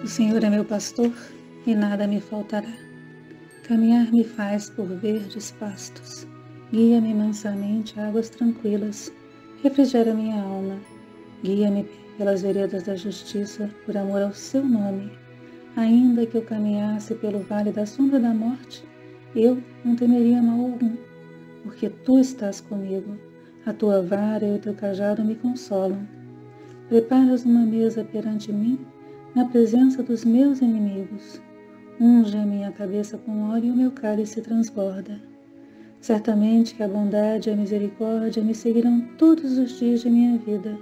O Senhor é meu pastor e nada me faltará. Caminhar me faz por verdes pastos. Guia-me mansamente a águas tranquilas. Refrigera minha alma. Guia-me pelas veredas da justiça, por amor ao seu nome. Ainda que eu caminhasse pelo vale da sombra da morte, eu não temeria mal algum, porque tu estás comigo. A tua vara e o teu cajado me consolam. Preparas uma mesa perante mim, na presença dos meus inimigos. Unge a minha cabeça com óleo e o meu cálice transborda. Certamente que a bondade e a misericórdia me seguirão todos os dias de minha vida,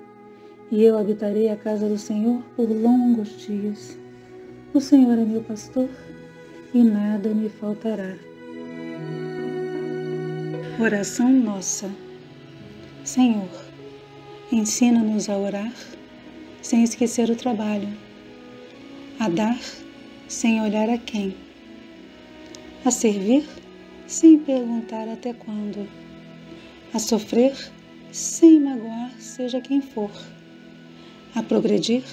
e eu habitarei a casa do Senhor por longos dias. O Senhor é meu pastor, e nada me faltará. Oração nossa. Senhor, ensina-nos a orar sem esquecer o trabalho, a dar sem olhar a quem, a servir sem perguntar até quando, a sofrer sem magoar seja quem for, a progredir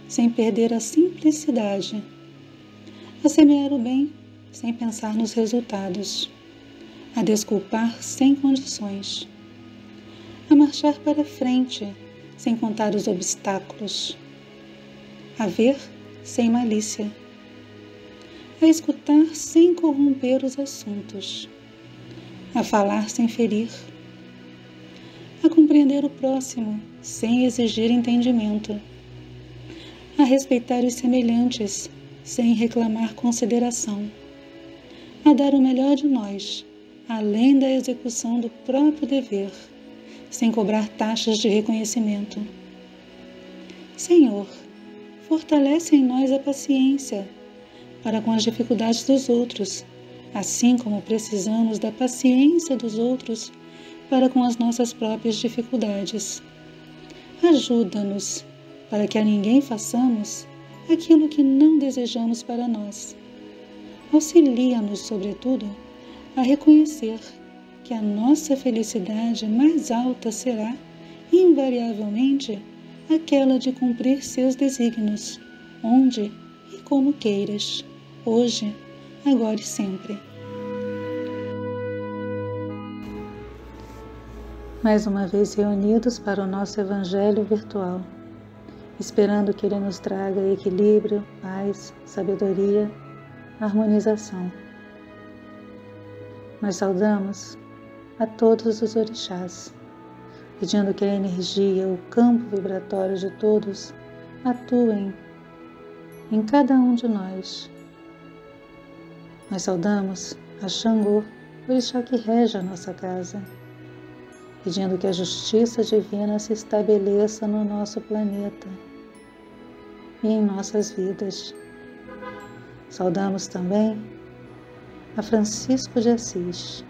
sem perder a simplicidade, a semear o bem sem pensar nos resultados, a desculpar sem condições, a marchar para frente sem contar os obstáculos, a ver sem malícia, a escutar sem corromper os assuntos, a falar sem ferir, a compreender o próximo sem exigir entendimento, a respeitar os semelhantes sem reclamar consideração, a dar o melhor de nós, além da execução do próprio dever, sem cobrar taxas de reconhecimento. Senhor, fortalece em nós a paciência para com as dificuldades dos outros, assim como precisamos da paciência dos outros para com as nossas próprias dificuldades. Ajuda-nos para que a ninguém façamos aquilo que não desejamos para nós. Auxilia-nos, sobretudo, a reconhecer que a nossa felicidade mais alta será, invariavelmente, aquela de cumprir seus desígnios, onde e como queiras, hoje, agora e sempre. Mais uma vez reunidos para o nosso Evangelho virtual, esperando que Ele nos traga equilíbrio, paz, sabedoria, harmonização. Nós saudamos a todos os orixás, pedindo que a energia, o campo vibratório de todos atuem em cada um de nós. Nós saudamos a Xangô, o orixá que rege a nossa casa, pedindo que a justiça divina se estabeleça no nosso planeta e em nossas vidas. Saudamos também a Francisco de Assis,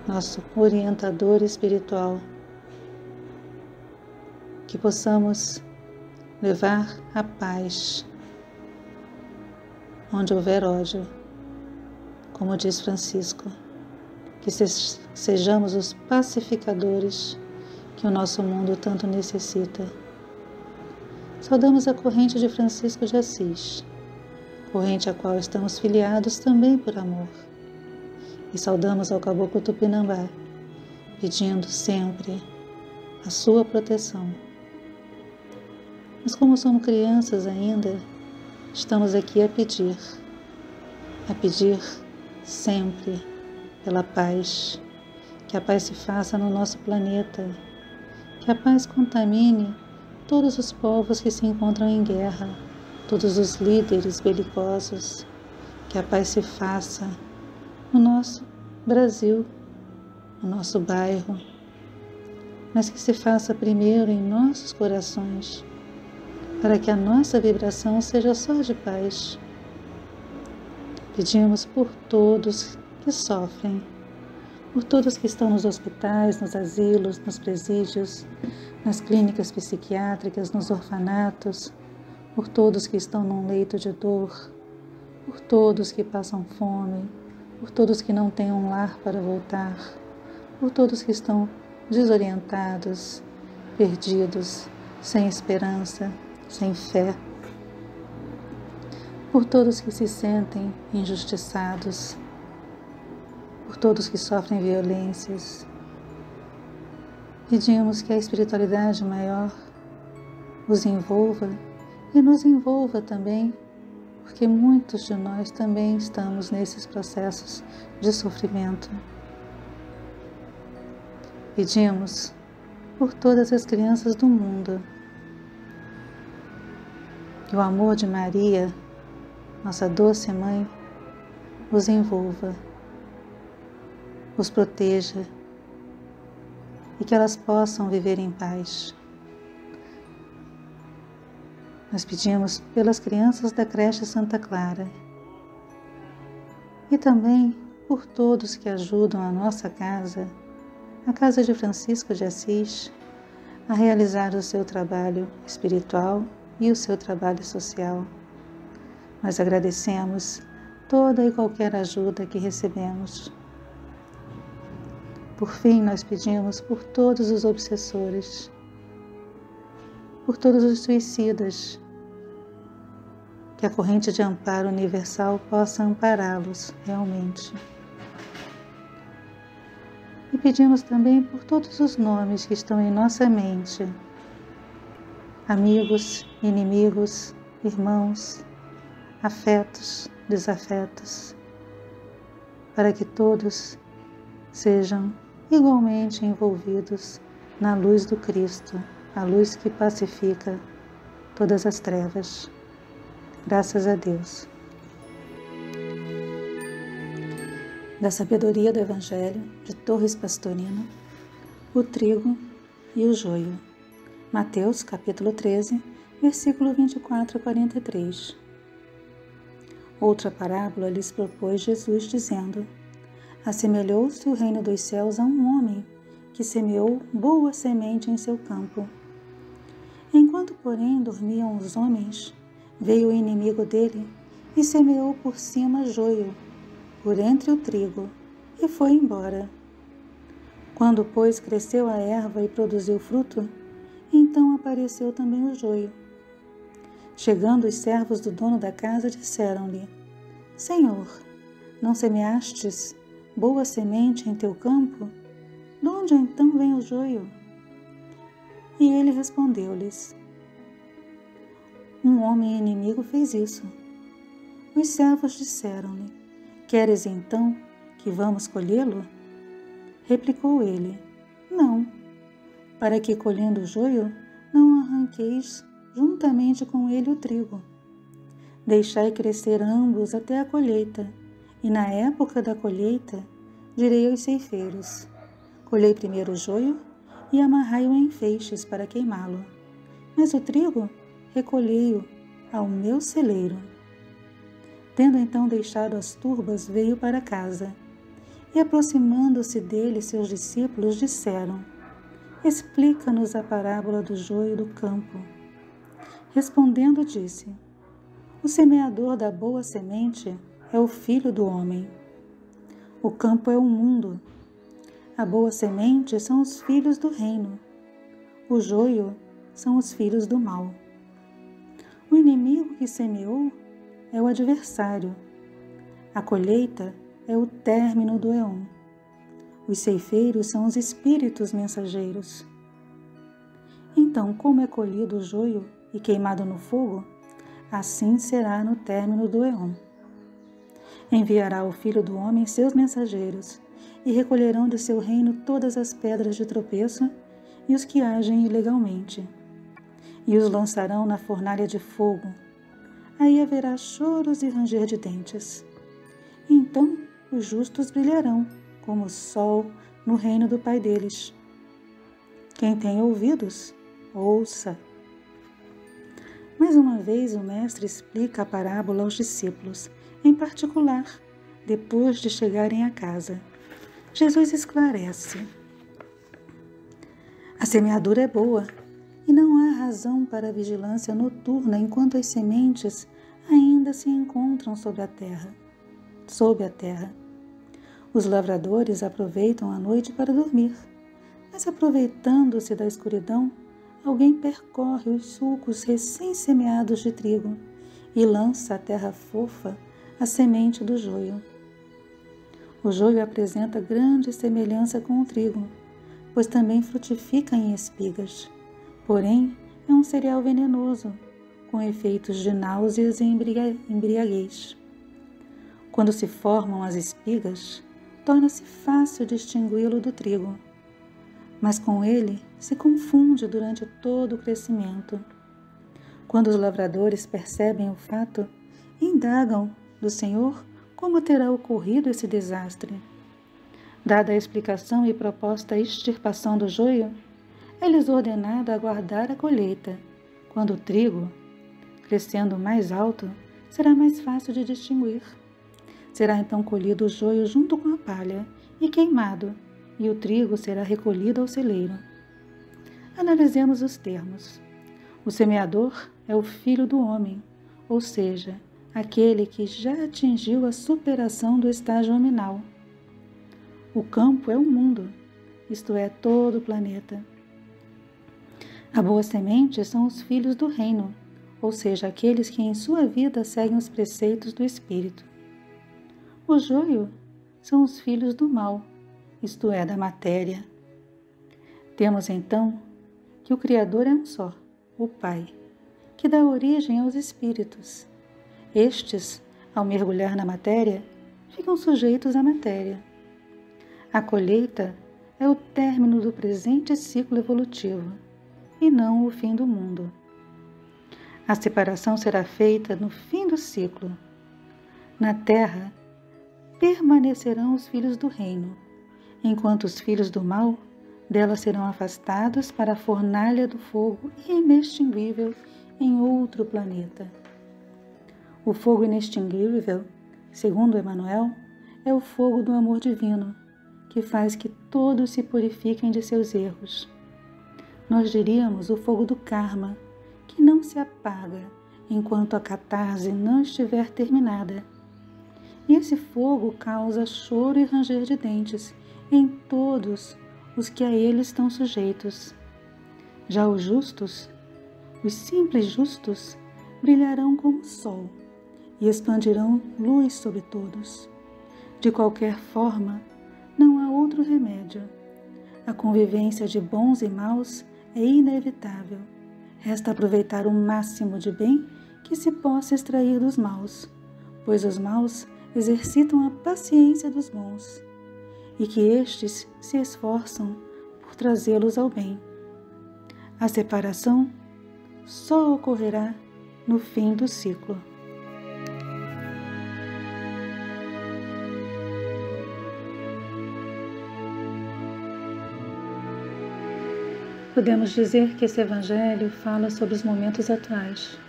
nosso orientador espiritual, que possamos levar a paz onde houver ódio, como diz Francisco, que sejamos os pacificadores que o nosso mundo tanto necessita. Saudamos a corrente de Francisco de Assis, corrente a qual estamos filiados também por amor. E saudamos ao Caboclo Tupinambá, pedindo sempre a sua proteção. Mas como somos crianças ainda, estamos aqui a pedir sempre pela paz, que a paz se faça no nosso planeta, que a paz contamine todos os povos que se encontram em guerra, todos os líderes belicosos, que a paz se faça no nosso Brasil, no nosso bairro, mas que se faça primeiro em nossos corações, para que a nossa vibração seja só de paz. Pedimos por todos que sofrem, por todos que estão nos hospitais, nos asilos, nos presídios, nas clínicas psiquiátricas, nos orfanatos, por todos que estão num leito de dor, por todos que passam fome, por todos que não têm um lar para voltar, por todos que estão desorientados, perdidos, sem esperança, sem fé, por todos que se sentem injustiçados, por todos que sofrem violências. Pedimos que a espiritualidade maior os envolva e nos envolva também, porque muitos de nós também estamos nesses processos de sofrimento. Pedimos por todas as crianças do mundo, que o amor de Maria, nossa doce Mãe, os envolva, os proteja e que elas possam viver em paz. Nós pedimos pelas crianças da creche Santa Clara e também por todos que ajudam a nossa casa, a Casa de Francisco de Assis, a realizar o seu trabalho espiritual e o seu trabalho social. Nós agradecemos toda e qualquer ajuda que recebemos. Por fim, nós pedimos por todos os obsessores, por todos os suicidas, que a corrente de amparo universal possa ampará-los realmente. E pedimos também por todos os nomes que estão em nossa mente, amigos, inimigos, irmãos, afetos, desafetos, para que todos sejam igualmente envolvidos na luz do Cristo, a luz que pacifica todas as trevas. Graças a Deus. Da sabedoria do Evangelho de Torres Pastorino, o trigo e o joio. Mateus capítulo 13, versículo 24 a 43. Outra parábola lhes propôs Jesus, dizendo: Assemelhou-se o reino dos céus a um homem que semeou boa semente em seu campo. Enquanto, porém, dormiam os homens, veio o inimigo dele e semeou por cima joio, por entre o trigo, e foi embora. Quando, pois, cresceu a erva e produziu fruto, então apareceu também o joio. Chegando os servos do dono da casa, disseram-lhe: Senhor, não semeastes boa semente em teu campo? De onde então vem o joio? E ele respondeu-lhes: Um homem inimigo fez isso. Os servos disseram-lhe: Queres então que vamos colhê-lo? Replicou ele: Não, para que, colhendo o joio, não arranqueis juntamente com ele o trigo. Deixai crescer ambos até a colheita, e na época da colheita direi aos ceifeiros: Colhei primeiro o joio e amarrai-o em feixes para queimá-lo, mas o trigo recolhei-o ao meu celeiro. Tendo então deixado as turbas, veio para casa, e aproximando-se dele seus discípulos disseram: Explica-nos a parábola do joio do campo. Respondendo, disse: O semeador da boa semente é o Filho do homem. O campo é o mundo. A boa semente são os filhos do reino. O joio são os filhos do mal. O inimigo que semeou é o adversário. A colheita é o término do éon. Os ceifeiros são os espíritos mensageiros. Então, como é colhido o joio e queimado no fogo, assim será no término do éon. Enviará o Filho do homem seus mensageiros, e recolherão de seu reino todas as pedras de tropeço e os que agem ilegalmente, e os lançarão na fornalha de fogo. Aí haverá choros e ranger de dentes. Então os justos brilharão como o sol no reino do Pai deles. Quem tem ouvidos, ouça. Mais uma vez o Mestre explica a parábola aos discípulos, em particular, depois de chegarem a casa. Jesus esclarece: a semeadura é boa, e não há razão para a vigilância noturna enquanto as sementes ainda se encontram sob a terra. Os lavradores aproveitam a noite para dormir, mas aproveitando-se da escuridão, alguém percorre os sulcos recém-semeados de trigo e lança à terra fofa a semente do joio. O joio apresenta grande semelhança com o trigo, pois também frutifica em espigas. Porém, é um cereal venenoso, com efeitos de náuseas e embriaguez. Quando se formam as espigas, torna-se fácil distingui-lo do trigo, mas com ele se confunde durante todo o crescimento. Quando os lavradores percebem o fato, indagam do Senhor como terá ocorrido esse desastre. Dada a explicação e proposta extirpação do joio, é-lhes ordenado aguardar a colheita, quando o trigo, crescendo mais alto, será mais fácil de distinguir. Será então colhido o joio junto com a palha e queimado, e o trigo será recolhido ao celeiro. Analisemos os termos. O semeador é o filho do homem, ou seja, aquele que já atingiu a superação do estágio hominal. O campo é o mundo, isto é, todo o planeta. A boa semente são os filhos do reino, ou seja, aqueles que em sua vida seguem os preceitos do Espírito. O joio são os filhos do mal, isto é, da matéria. Temos então que o Criador é um só, o Pai, que dá origem aos espíritos. Estes, ao mergulhar na matéria, ficam sujeitos à matéria. A colheita é o término do presente ciclo evolutivo, e não o fim do mundo. A separação será feita no fim do ciclo. Na terra, permanecerão os filhos do reino, enquanto os filhos do mal dela serão afastados para a fornalha do fogo inextinguível em outro planeta. O fogo inextinguível, segundo Emmanuel, é o fogo do amor divino, que faz que todos se purifiquem de seus erros. Nós diríamos o fogo do karma, que não se apaga enquanto a catarse não estiver terminada. E esse fogo causa choro e ranger de dentes em todos os que a ele estão sujeitos. Já os justos, os simples justos, brilharão como o sol e expandirão luz sobre todos. De qualquer forma, não há outro remédio. A convivência de bons e maus é inevitável. Resta aproveitar o máximo de bem que se possa extrair dos maus, pois os maus exercitam a paciência dos bons, e que estes se esforçam por trazê-los ao bem. A separação só ocorrerá no fim do ciclo. Podemos dizer que esse Evangelho fala sobre os momentos atuais,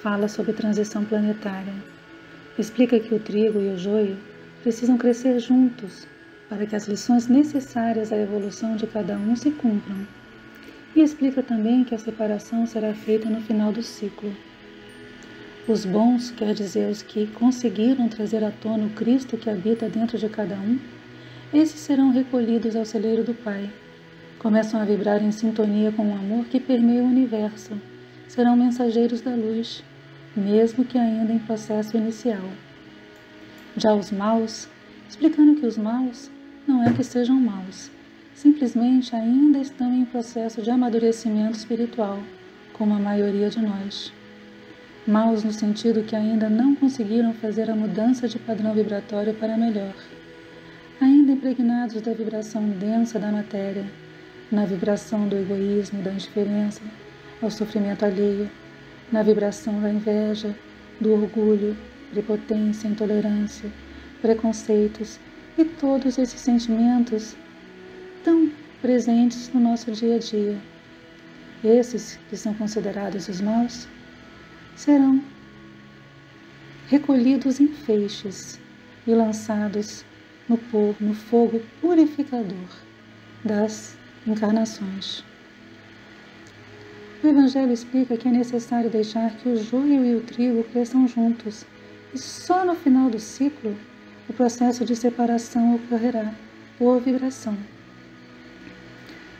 fala sobre transição planetária, explica que o trigo e o joio precisam crescer juntos para que as lições necessárias à evolução de cada um se cumpram, e explica também que a separação será feita no final do ciclo. Os bons, quer dizer os que conseguiram trazer à tona o Cristo que habita dentro de cada um, esses serão recolhidos ao celeiro do Pai. Começam a vibrar em sintonia com o amor que permeia o universo. Serão mensageiros da luz, mesmo que ainda em processo inicial. Já os maus, explicando que os maus não é que sejam maus, simplesmente ainda estão em processo de amadurecimento espiritual, como a maioria de nós. Maus no sentido que ainda não conseguiram fazer a mudança de padrão vibratório para melhor, ainda impregnados da vibração densa da matéria, na vibração do egoísmo, da indiferença ao sofrimento alheio, na vibração da inveja, do orgulho, prepotência, intolerância, preconceitos e todos esses sentimentos tão presentes no nosso dia a dia. Esses, que são considerados os maus, serão recolhidos em feixes e lançados no fogo purificador das encarnações. O Evangelho explica que é necessário deixar que o joio e o trigo cresçam juntos, e só no final do ciclo o processo de separação ocorrerá, por vibração.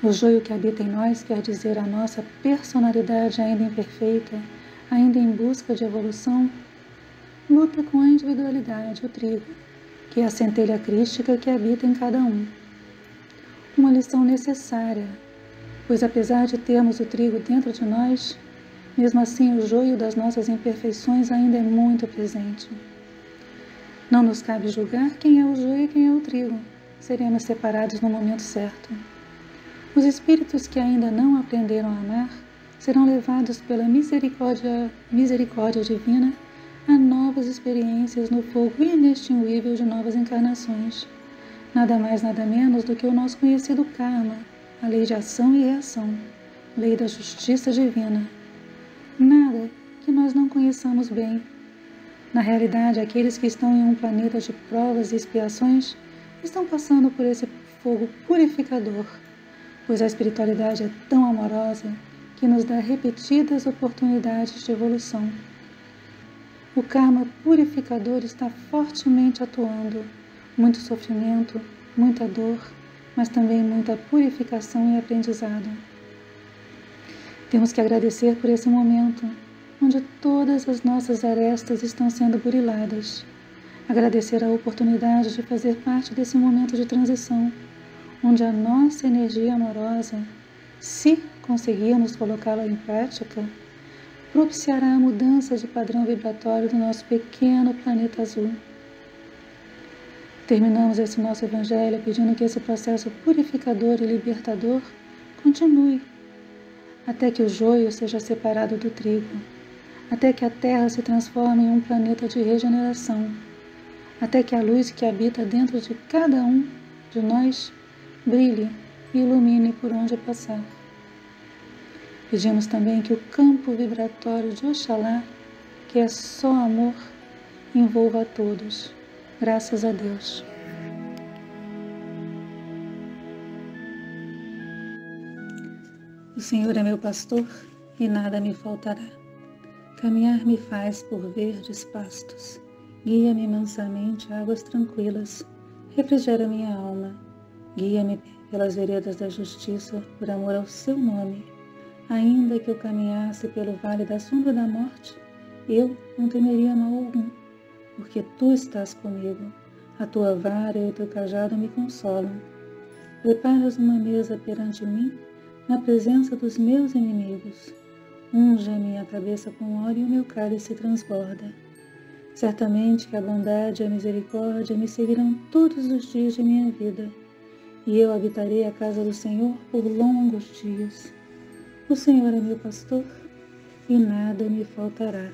O joio que habita em nós quer dizer a nossa personalidade ainda imperfeita, ainda em busca de evolução luta com a individualidade, o trigo, que é a centelha crística que habita em cada um. Uma lição necessária, pois apesar de termos o trigo dentro de nós, mesmo assim o joio das nossas imperfeições ainda é muito presente. Não nos cabe julgar quem é o joio e quem é o trigo. Seremos separados no momento certo. Os espíritos que ainda não aprenderam a amar serão levados pela misericórdia divina a novas experiências no fogo inextinguível de novas encarnações. Nada mais, nada menos do que o nosso conhecido karma, a lei de ação e reação, lei da justiça divina. Nada que nós não conheçamos bem. Na realidade, aqueles que estão em um planeta de provas e expiações estão passando por esse fogo purificador, pois a espiritualidade é tão amorosa que nos dá repetidas oportunidades de evolução. O karma purificador está fortemente atuando, muito sofrimento, muita dor, mas também muita purificação e aprendizado. Temos que agradecer por esse momento, onde todas as nossas arestas estão sendo buriladas. Agradecer a oportunidade de fazer parte desse momento de transição, onde a nossa energia amorosa, se conseguirmos colocá-la em prática, propiciará a mudança de padrão vibratório do nosso pequeno planeta azul. Terminamos esse nosso evangelho pedindo que esse processo purificador e libertador continue, até que o joio seja separado do trigo, até que a Terra se transforme em um planeta de regeneração, até que a luz que habita dentro de cada um de nós brilhe e ilumine por onde passar. Pedimos também que o campo vibratório de Oxalá, que é só amor, envolva a todos. Graças a Deus. O Senhor é meu pastor e nada me faltará. Caminhar me faz por verdes pastos. Guia-me mansamente a águas tranquilas. Refrigera minha alma. Guia-me pelas veredas da justiça, por amor ao seu nome. Ainda que eu caminhasse pelo vale da sombra da morte, eu não temeria mal algum, porque tu estás comigo. A tua vara e o teu cajado me consolam. Preparas uma mesa perante mim, na presença dos meus inimigos. Unge a minha cabeça com óleo e o meu cálice transborda. Certamente que a bondade e a misericórdia me seguirão todos os dias de minha vida, e eu habitarei a casa do Senhor por longos dias. O Senhor é meu pastor, e nada me faltará.